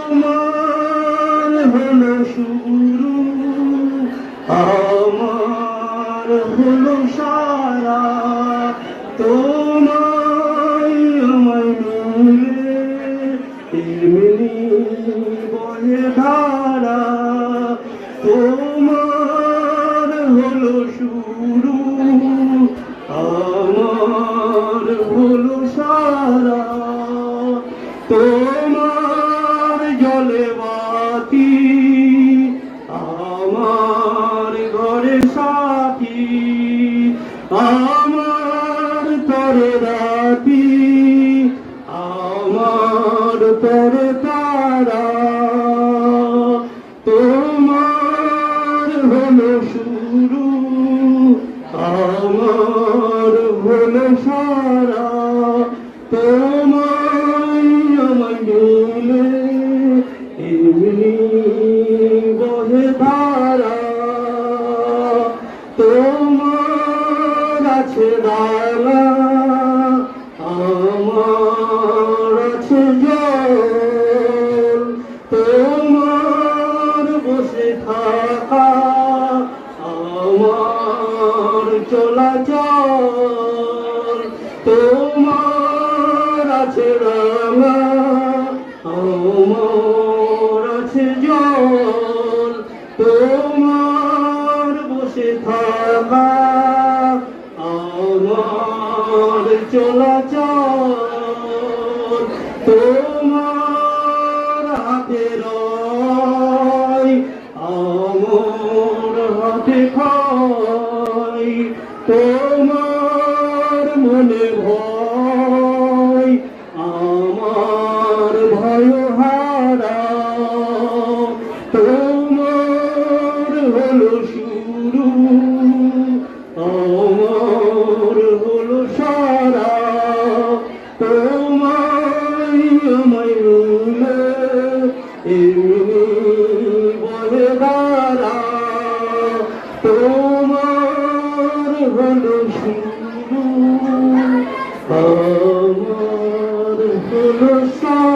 তোমার হলো শুরু, আমার হলো সারা, তোমায় আমায় মিলে এমনি বয়ে ধারা। তোমার হলো শুরু, আমার হলো সারা, তোমার জলে বাতি আমার ঘরে সাথী, আমার তরে রাতি আমার তরে তারা। তোমার হলো শুরু, আমার হলো সারা, তোমায় আমায় মিলে এমনি বহে ধারা। তোমার আছে ডালা, আমার আছে জল, তোমার বসে থাকা আমার চলাচল। তোমার আছে রাঙা, আমার আছে জল, তোমার বসে থাকা আমার চলাচল। তোমার হাতে রয় আমার হাতে খাই, তোমার মনে ভয় আমার ভয় হারা। তোমার হলো শুরু, আমার হলো সারা, তোমায় আমায় মিলে এমনি বহে ধারা। তোমার হলো শুরু, আমার হলো সারা।